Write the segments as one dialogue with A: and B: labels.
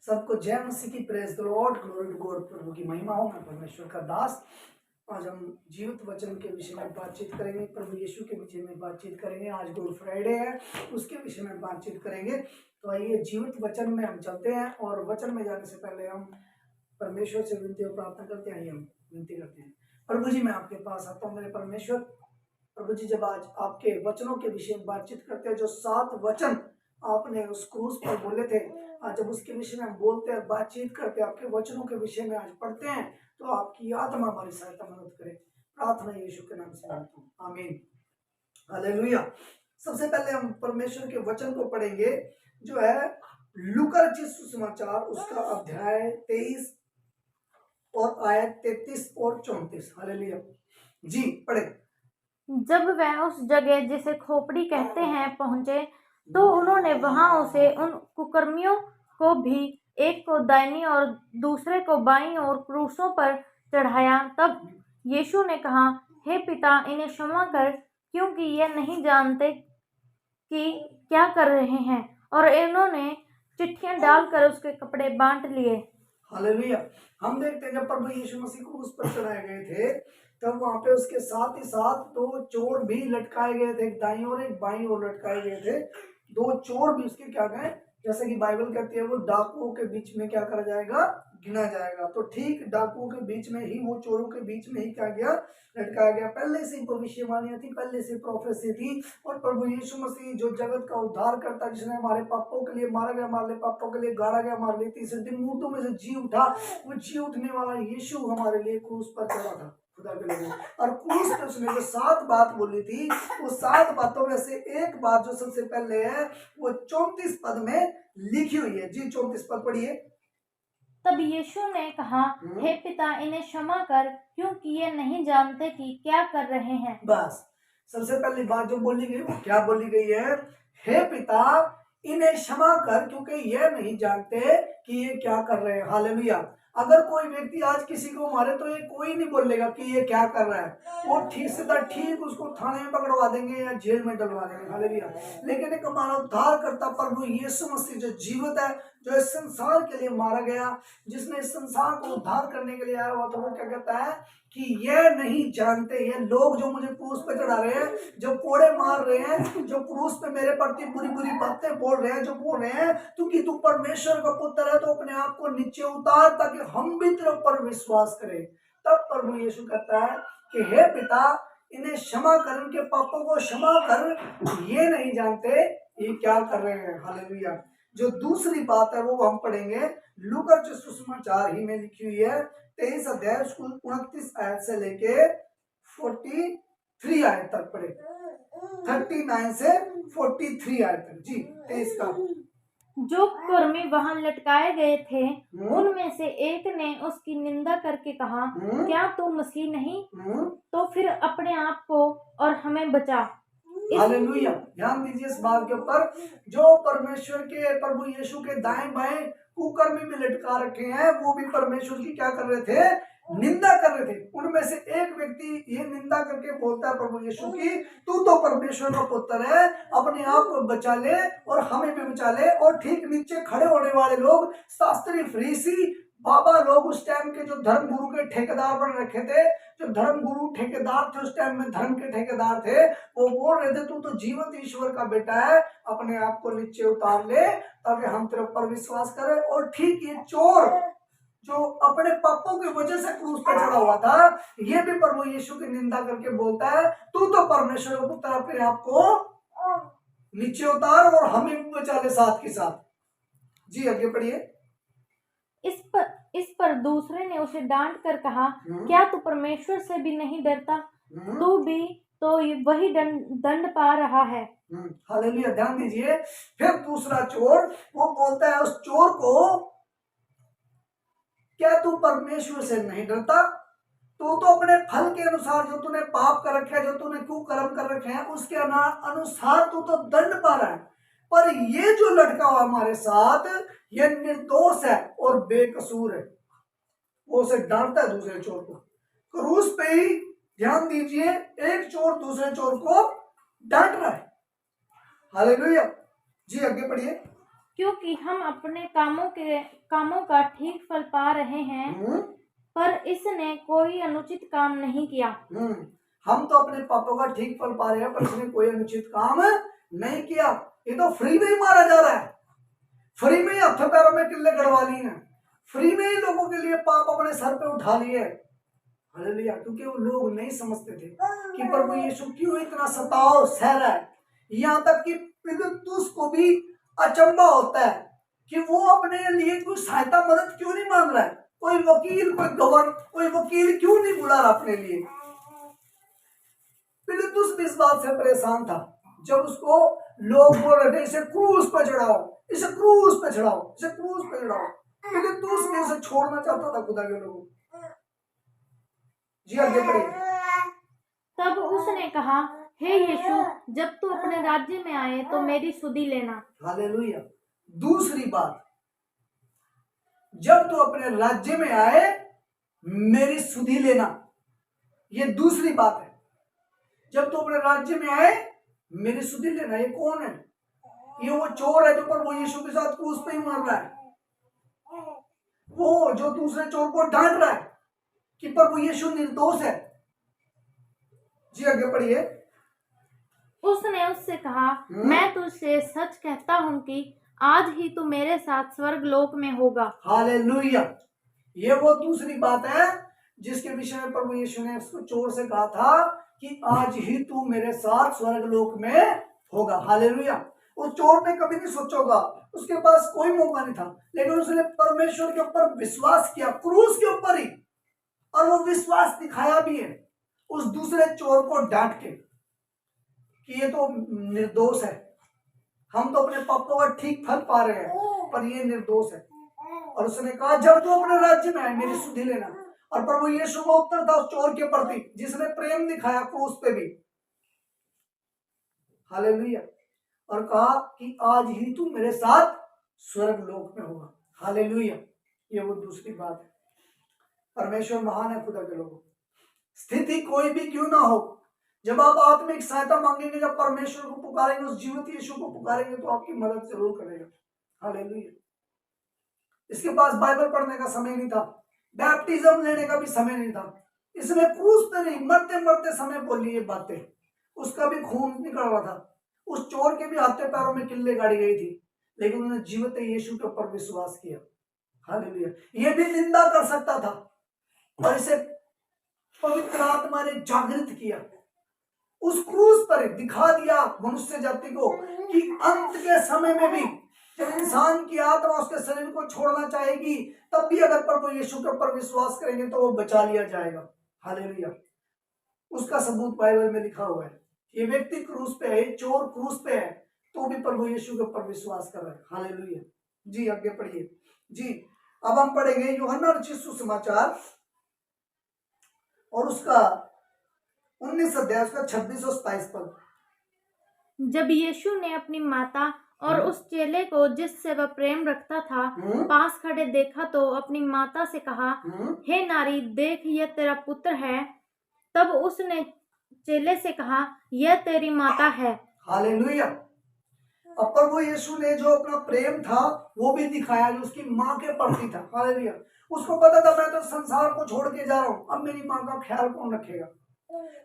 A: सबको जय मसीह की, praise the Lord, glory to God. प्रभु की महिमा हो। मैं परमेश्वर का दास। आज हम जीवित वचन के विषय में बातचीत करेंगे। प्रभु यीशु के विषय में बातचीत करेंगे। आज गुड फ्राइडे है, उसके विषय में बातचीत करेंगे। तो आइए जीवित वचन में हम चलते हैं। और वचन में जाने से पहले हम परमेश्वर से विनती और प्रार्थना करते हैं। हम विनती करते हैं, प्रभु जी मैं आपके पास आता हूँ मेरे परमेश्वर। प्रभु जी जब आज आपके वचनों के विषय में बातचीत करते हैं, जो 7 वचन आपने उस क्रूस पर बोले थे, आज जब उसके विषय में हम बोलते हैं, बातचीत करते हैं, आपके वचनों के विषय में आज पढ़ते हैं, तो आपकी आत्मा हमारी सहायता मदद करे। प्रार्थना यीशु के नाम से मांगता हूँ, आमीन, हालेलुया। सबसे पहले हम परमेश्वर के वचन को पढ़ेंगे, जो है लूका रचित सुसमाचार, उसका अध्याय 23 और आयत 33 और 34। हालेलुया जी, पढ़े।
B: जब वह उस जगह जिसे खोपड़ी कहते हैं पहुंचे, तो उन्होंने वहां उसे उन कुकर्मियों को भी, एक को दाहिनी और दूसरे को बाईं ओर क्रूसों पर चढ़ाया। तब यीशु ने कहा, हे पिता, इन्हें क्षमा कर, क्योंकि ये नहीं जानते कि क्या कर रहे हैं। और इन्होंने चिट्ठियां डालकर उसके कपड़े बांट लिए।
A: हालेलुया। हम देखते हैं जब प्रभु यीशु मसीह को उस पर चढ़ाए गए थे, तब वहां पे उसके साथ ही साथ 2 चोर भी लटकाए गए थे, एक दाईं और एक बाईं ओर लटकाए गए थे। 2 चोर भी उसके क्या गए, जैसे कि बाइबल कहती है, वो डाकुओं के बीच में क्या करा जाएगा, गिना जाएगा। तो ठीक डाकुओं के बीच में ही, वो चोरों के बीच में ही क्या गया, लटकाया गया। पहले से भविष्यवाणियां थी, पहले से प्रोफेसी थी। और प्रभु यीशु मसीह जो जगत का उद्धार करता, जिसने हमारे पापों के लिए मारा गया, हमारे पापों के लिए गाड़ा गया, हमारे लिए तीसरे दिन मुर्दों में से जी उठा, वो जी उठने वाला यीशु हमारे लिए क्रूस पर चढ़ा था, खुदा के लिए। और क्रूस पे उसने जो 7 बात बोली थी, वो 7 बातों में से एक बात जो सबसे पहले है, वो 34 पद में लिखी हुई है। जी 34 पद पढ़िए।
B: तब यीशु ने कहा, हे पिता, इन्हें क्षमा कर, क्योंकि ये नहीं जानते कि क्या कर रहे हैं।
A: बस सबसे पहली बात जो बोली गई, वो क्या बोली गई है, हे पिता, इन्हें क्षमा कर, क्योंकि ये नहीं जानते कि ये क्या कर रहे हैं। हालेलुया। अगर कोई व्यक्ति आज किसी को मारे, तो ये कोई नहीं बोलेगा कि ये क्या कर रहा है। वो ठीक से ठीक उसको थाने में पकड़वा देंगे या जेल में डलवा देंगे। हालेलुया। लेकिन एक हमारा उद्धार करता प्रभु यीशु मसीह जो जीवित है, जो इस संसार के लिए मारा गया, जिसने इस संसार को उद्धार करने के लिए आया हुआ, तो वो क्या कहता है कि ये नहीं जानते, ये लोग जो मुझे क्रूस पे चढ़ा रहे हैं, जो कोड़े मार रहे हैं, जो क्रूस पे मेरे प्रति बुरी बुरी बातें बोल रहे हैं, जो बोल रहे हैं तू कि तू परमेश्वर का पुत्र है, तो अपने आप को नीचे उतार, ताकि हम भी तेरे ऊपर विश्वास करें। तब प्रभु यीशु कहता है कि हे पिता, इन्हें क्षमा कर, इनके पापों को क्षमा कर, ये नहीं जानते ये क्या कर रहे हैं। हालेलुया। जो दूसरी बात है वो हम पढ़ेंगे, लूका सुसमाचार ही में लिखी हुई है, 23 अध्याय 29 आयत से लेके 43 आयत तक पढ़े। 39 से 43 आयत तक। जी 23 का।
B: जो कुकर्मी वहां लटकाए गए थे, उनमें से एक ने उसकी निंदा करके कहा, क्या तू मसीह नहीं? तो फिर अपने आप को और हमें बचा।
A: हालेलुया। ध्यान दीजिए इस बात के ऊपर, जो परमेश्वर के, प्रभु यीशु के दाएं बाएं कुकर्मी में लटका रखे हैं, वो भी परमेश्वर की क्या कर रहे थे, निंदा कर रहे थे। उनमें से एक व्यक्ति ये निंदा करके बोलता है प्रभु यीशु की, तू तो परमेश्वर का पुत्र है, अपने आप को बचा ले और हमें भी बचा ले। और ठीक नीचे खड़े होने वाले लोग, शास्त्री, फरीसी, बाबा लोग, उस टाइम के जो धर्म गुरु के ठेकेदार बन रखे थे, जो धर्म गुरु ठेकेदार थे उस टाइम में, धर्म के ठेकेदार थे, वो बोल रहे थे तू तो जीवित ईश्वर का बेटा है, अपने आप को नीचे उतार ले, ताकि हम तेरे ऊपर विश्वास करें। और ठीक ये चोर जो अपने पापों की वजह से क्रूस पर चढ़ा हुआ था, ये भी प्रभु यीशु की निंदा करके बोलता है, तू तो परमेश्वर का पुत्र, अपने आप को नीचे उतार और हमें भी बचा ले साथ के साथ। जी आगे पढ़िए।
B: इस पर दूसरे ने उसे डांट कर कहा, क्या तू परमेश्वर से भी नहीं डरता? तू भी तो वही दंड पा रहा है।
A: हालेलुया। ध्यान दीजिए, फिर दूसरा चोर वो बोलता है उस चोर को, क्या तू परमेश्वर से नहीं डरता? तू तो अपने फल के अनुसार, जो तूने पाप कर रखे हैं, जो तूने कुकर्म कर रखे हैं, उसके अनुसार तू तो दंड पा रहा है। पर ये जो लड़का हुआ हमारे साथ, ये निर्दोष है और बेकसूर है। वो उसे डांटता है दूसरे चोर को क्रूस पे ही। ध्यान दीजिए, एक चोर दूसरे चोर को डांट रहा है। हालेलुया। जी आगे पढ़िए।
B: क्योंकि हम अपने कामों का ठीक फल पा रहे हैं, पर इसने कोई अनुचित काम नहीं किया।
A: हम तो अपने पापों का ठीक फल पा रहे हैं, पर इसने कोई अनुचित काम नहीं किया। ये तो फ्री में ही मारा जा रहा है, फ्री में ही हथों पैरों में किल्ले गड़वा लिए हैं, फ्री में ही लोगों के लिए पाप अपने सर पे उठा लिए। हालेलुया। क्योंकि वो लोग नहीं समझते थे कि प्रभु यीशु क्यों इतना सताव सह रहा है। यहाँ तक कि पिलातुस को भी अचंभा होता है कि वो अपने लिए कोई सहायता मदद क्यों नहीं मांग रहा है, कोई वकील, कोई गवर्नर, कोई वकील क्यों नहीं बुला रहा अपने लिए। पिलातुस भी इस बात से परेशान था जब उसको लोग बोल रहे थे इसे क्रूस पे चढ़ाओ, इसे क्रूस पे चढ़ाओ, इसे क्रूस पे चढ़ाओ। पिलातुस भी उसे छोड़ना चाहता था खुदा के लोगों। जी आगे बढ़िए।
B: तब उसने कहा, हे यीशु, जब तू अपने राज्य में आए तो मेरी सुधि लेना।
A: हालेलुया। दूसरी बात, जब तू अपने राज्य में आए मेरी सुधि लेना, ये दूसरी बात है। जब तू अपने राज्य में आए मेरी सुधि लेना। ये कौन है? ये वो चोर है जो प्रभु यीशु के साथ क्रूस पे ही मर रहा है, वो जो दूसरे चोर को डांट रहा है कि प्रभु यीशु निर्दोष है। जी आगे पढ़िए।
B: उसने उससे कहा, मैं तुझसे सच कहता हूं कि आज ही तू मेरे साथ स्वर्ग लोक में होगा।
A: हालेलुया। ये वो दूसरी बात है जिसके विषय में प्रभु यीशु ने उसको चोर से कहा था कि आज ही तू मेरे साथ स्वर्ग लोक में होगा। हालेलुया। उस चोर ने कभी नहीं सोचा होगा, उसके पास कोई मौका नहीं था, लेकिन उसने परमेश्वर के ऊपर विश्वास किया, क्रूस के ऊपर ही, और वो विश्वास दिखाया भी है उस दूसरे चोर को डांट के कि ये तो निर्दोष है, हम तो अपने पापों का ठीक फल पा रहे हैं, पर ये निर्दोष है। और उसने कहा, जब तू अपने राज्य में आए मेरी सुधि लेना। और प्रभु यीशु का उत्तर था उस चोर के प्रति जिसने प्रेम दिखाया क्रूस पे भी। हालेलुया। और कहा कि आज ही तू मेरे साथ स्वर्ग लोक में होगा। हालेलुया। ये वो दूसरी बात है। परमेश्वर महान है खुदा के लोगों। स्थिति कोई भी क्यों ना हो, जब आप आत्मिक सहायता मांगेंगे, जब परमेश्वर को पुकारेंगे, उस जीवित यीशु को पुकारेंगे, तो आपकी मदद जरूर करेगा। हालेलुया। इसके पास बाइबल पढ़ने का समय नहीं था, बैप्टिज्म लेने का भी समय नहीं था, इसने क्रूस पे नहीं, मरते मरते समय बोली ये बातें। उसका भी खून निकल रहा था, उस चोर के भी हाथे पैरों में किल्ले गाड़ी गई थी, लेकिन उन्होंने जीवित यीशु के ऊपर विश्वास किया। हालेलुया। ये भी निंदा कर सकता था, और इसे पवित्र आत्मा ने जागृत किया, उस क्रूस पर दिखा दिया मनुष्य जाति को कि अंत के समय में भी जब इंसान की आत्मा उसके शरीर को छोड़ना चाहेगी, तब भी अगर प्रभु यीशु के ऊपर विश्वास करेंगे तो वो बचा लिया जाएगा। हालेलुया। उसका सबूत बाइबल में लिखा हुआ है। ये व्यक्ति क्रूस पे है, चोर क्रूस पे है, तो भी प्रभु यीशु के ऊपर विश्वास कर रहा है। हालेलुया। जी आगे पढ़िए। जी अब हम पढ़ेंगे यूहन्ना रचित सुसमाचार और उसका 19 अध्याय, उसका 26 और 27 पद।
B: जब यीशु ने अपनी माता और उस चेले को जिससे वह प्रेम रखता था पास खड़े देखा, तो अपनी माता से कहा, हे नारी, देख यह तेरा पुत्र है। तब उसने चेले से कहा, यह तेरी माता है।
A: हालेलुया। अब प्रभु यीशु ने जो अपना प्रेम था वो भी दिखाया, जो उसकी माँ के प्रति था। हालेलुया। उसको पता था मैं तो संसार को छोड़ के जा रहा हूँ, अब मेरी माँ का ख्याल कौन रखेगा।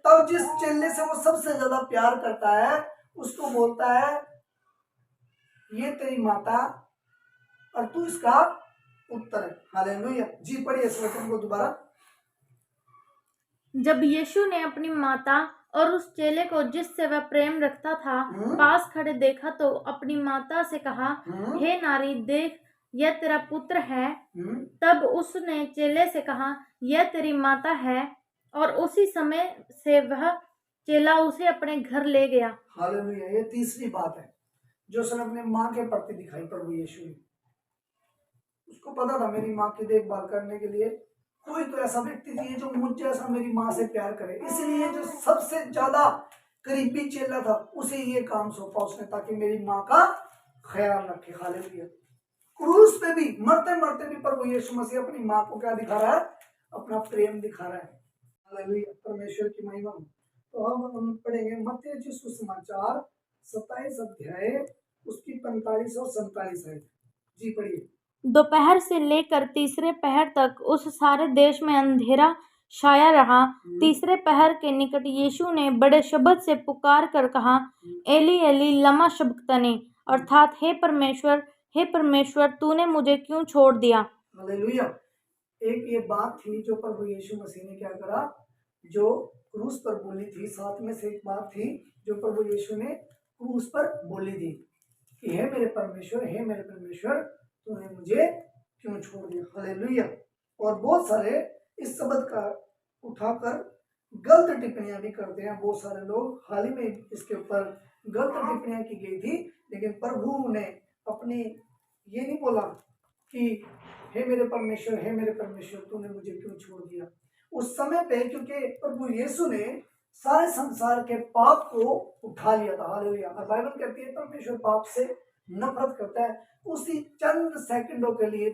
A: तब जिस चेले से वो सबसे ज्यादा प्यार करता है उसको बोलता है, ये तेरी माता और तू इसका पुत्र है। हालेलुया। जी पढ़िए इस वचन को दोबारा।
B: जब यीशु ने अपनी माता और उस चेले को जिससे वह प्रेम रखता था पास खड़े देखा, तो अपनी माता से कहा, हे नारी, देख यह तेरा पुत्र है। तब उसने चेले से कहा, यह तेरी माता है, और उसी समय से वह चेला उसे अपने घर ले गया।
A: हालेलुया। ये तीसरी बात है जो उसने अपने माँ के प्रति दिखाई प्रभु यीशु ने। उसको पता था मेरी माँ की देखभाल करने के लिए कोई तो ऐसा व्यक्ति चाहिए जो मुझ जैसा मेरी माँ से प्यार करे, इसलिए जो सबसे ज्यादा करीबी चेला था उसे ये काम सौंपा उसने, ताकि मेरी माँ का ख्याल रखे। हालेलुया। क्रूस पे भी मरते मरते भी प्रभु यीशु मसीह अपनी माँ को क्या दिखा रहा है? अपना प्रेम दिखा रहा है। हालेलुया। परमेश्वर की महिमा। तो हम पढ़ेंगे मत्ती सुसमाचार 27 अध्याय उसकी 45 और 47 है। जी पढ़िए।
B: दोपहर से लेकर तीसरे पहर तक उस सारे देश में अंधेरा छाया रहा। तीसरे पहर के निकट यीशु ने बड़े शब्द से पुकार कर कहा, एली एली लमा शबक्तनी, अर्थात हे परमेश्वर तूने मुझे क्यों छोड़ दिया।
A: हालेलुया। एक ये बात थी जो प्रभु यीशु मसीह ने क्या करा, जो क्रूस पर बोली थी। साथ में से एक बात थी जो प्रभु यीशु ने क्रूस पर बोली थी कि हे मेरे परमेश्वर तूने मुझे क्यों छोड़ दिया। हालेलुया। और बहुत सारे इस शब्द का उठाकर गलत टिप्पणियां भी करते हैं बहुत सारे लोग। हाल ही में इसके ऊपर गलत टिप्पणियां की गई थी, लेकिन प्रभु ने अपनी ये नहीं बोला कि हे मेरे परमेश्वर तूने मुझे क्यों छोड़ दिया। उस समय पे क्योंकि प्रभु यीशु ने सारे संसार के पाप को उठा लिया था। हालेलुया। और बाइबल कहती है परमेश्वर पाप से नफरत करता है। उसी चंद सेकंडों के लिए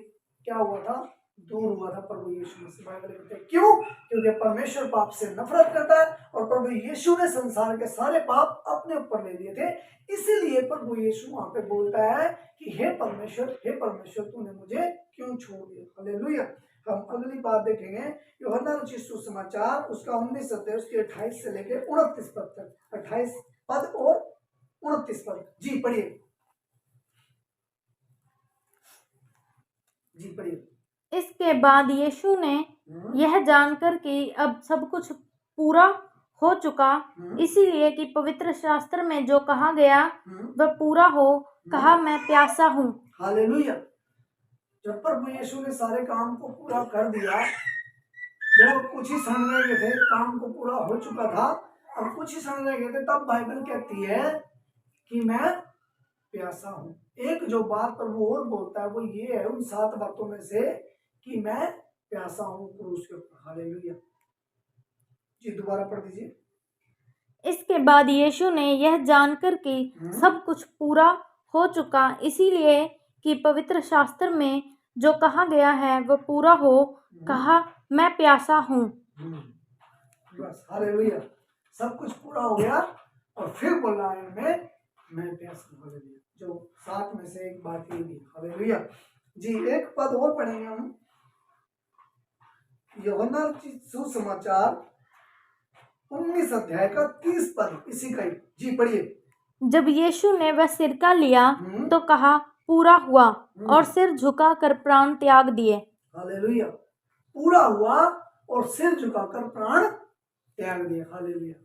A: क्या हुआ था, दूर हुआ था प्रभु यीशु मसीह। बाइबल कहते हैं क्यों, क्योंकि परमेश्वर पाप से नफरत करता है और प्रभु यीशु ने संसार के सारे पाप अपने ऊपर ले लिए थे। इसीलिए प्रभु यीशु वहां पे बोलता है कि हे परमेश्वर तूने मुझे क्यों छोड़ दिया। हालेलुया। हम अगली बात देखेंगे यूहन्ना रचित सुसमाचार उसका 19 अध्याय उसके 28 से लेकर 29 पद तक। 28 पद और 29 पद। जी पढ़िए। जी पढ़िए।
B: इसके बाद यीशु ने यह जानकर कि अब सब कुछ पूरा हो चुका, इसीलिए कि पवित्र शास्त्र में जो कहा गया वह पूरा हो, कहा मैं प्यासा हूँ।
A: हालेलुया। जब प्रभु यीशु ने सारे काम को पूरा कर दिया, जब कुछ ही क्षण रह गए थे, काम को पूरा हो चुका था, अब कुछ ही क्षण रह गए थे, तब बाइबल कहती है कि मैं प्यासा हूँ। एक जो बात प्रभु और बोलता है वो ये है उन 7 बातों में से कि मैं प्यासा हूँ क्रूस के ऊपर। हालेलुया। जी दोबारा पढ़ दीजिए।
B: इसके बाद यीशु ने यह जानकर कि सब कुछ पूरा हो चुका, इसीलिए कि पवित्र शास्त्र में जो कहा गया है वह पूरा हो, कहा मैं प्यासा हूँ।
A: बस हालेलुया। सब कुछ पूरा हो गया और फिर बोला है मैं प्यासा हूँ। हालेलुया। जो 7 में से एक बात ये भी। हालेलुया। जी एक पद और पढ़ेंगे हम, यूहन्ना सुसमाचार 19 अध्याय का 30 पद, इसी का ही। जी पढ़िए।
B: जब यीशु ने वह सिरका लिया तो कहा पूरा हुआ, और सिर झुकाकर प्राण त्याग दिए।
A: हालेलुया। पूरा हुआ और सिर झुकाकर प्राण त्याग दिए। हालेलुया।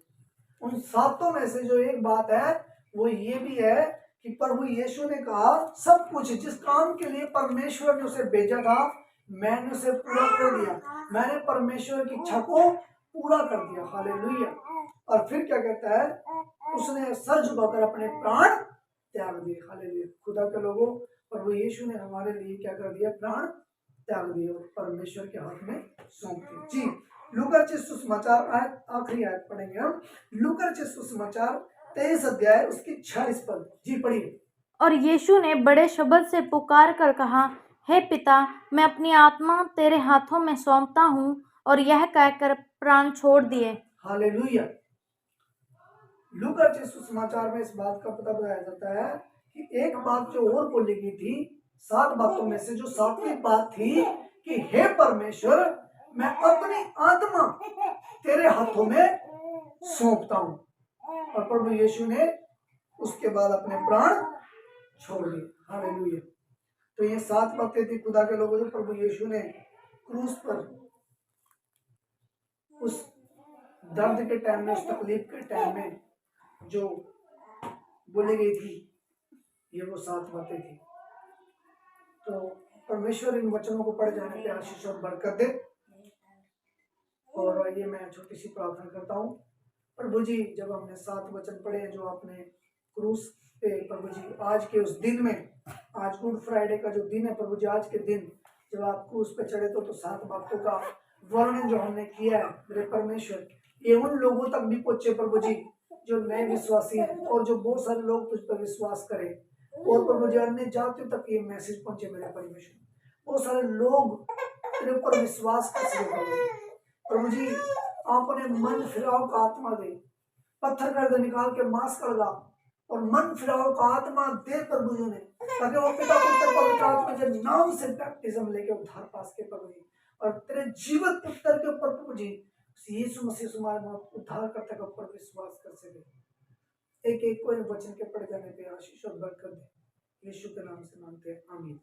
A: उन 7 में से जो एक बात है वो ये भी है कि प्रभु यीशु ने कहा सब कुछ जिस काम के लिए परमेश्वर ने उसे भेजा था मैंने उसे पूरा कर दिया, मैंने परमेश्वर की इच्छा को पूरा कर दिया। हालेलुया। और फिर क्या कहता है, उसने सर झुकाकर अपने प्राण त्याग दिए। हालेलुया। खुदा के लोगों, प्रभु यीशु ने हमारे लिए क्या कर दिया, प्राण त्याग दिए और परमेश्वर के हाथ में सौंप दिए। जी लूका रचित सुसमाचार आखिरी आयत पढ़ेंगे हम। लूका रचित सुसमाचार 23 अध्याय उसकी 46 पद। जी पढ़िए।
B: और यीशु ने बड़े शब्द से पुकार कर कहा, हे पिता, मैं अपनी आत्मा तेरे हाथों में सौंपता हूँ, और यह कहकर प्राण छोड़ दिए।
A: हालेलुया। लूका रचित सुसमाचार में इस बात का पता बताया जाता है कि एक बात जो और बोली गई थी 7 बातों में से जो 7वीं बात थी कि हे परमेश्वर मैं अपनी आत्मा तेरे हाथों में सौंपता हूँ। और प्रभु यीशु ने उसके बाद अपने प्राण छोड़ दिए। हालेलुया। तो ये 7 बातें थी खुदा के लोगों जो प्रभु यीशु ने क्रूस पर उस दर्द के टाइम में, उस तकलीफ के टाइम में जो बोली गई थी, ये वो 7 बातें थी। तो परमेश्वर इन वचनों को पढ़ जाने पे आशीष और बरकत दे। और ये मैं छोटी सी प्रार्थना करता हूँ। प्रभु जी जब हमने 7 वचन पढ़े जो आपने क्रूस पे, प्रभु जी आज के उस दिन में, आज गुड फ्राइडे का जो दिन है प्रभु जी, आज के दिन जब आप क्रूस पे चढ़े तो 7 बातों का वर्णन जो हमने किया है मेरे परमेश्वर, ये उन लोगों तक भी पहुंचे प्रभु जी जो नए विश्वासी हैं और जो बहुत सारे लोग तुझ पर विश्वास करें। और प्रभु जी अन्य जातियों तक ये मैसेज पहुंचे मेरे परमेश्वर। बहुत सारे लोग तेरे ऊपर विश्वास कर सके प्रभु जी। अपने मन फिराव का आत्मा दे, पत्थर कर दे, निकाल के मांस कर दा और मन फिराओ का आत्मा दे प्रभु जी ने, ताकि वो पिता पुत्र पवित्र आत्मा के नाम से बैप्टिज्म लेके उद्धार पास के प्रभु जी, और तेरे जीवित पुत्र के ऊपर प्रभु जी यीशु मसीह सुमार उद्धार करते के ऊपर विश्वास कर सके। एक एक कोई वचन के पढ़ जाने पे आशीष और बरकत दे, यीशु के नाम से मांगते हैं, आमीन।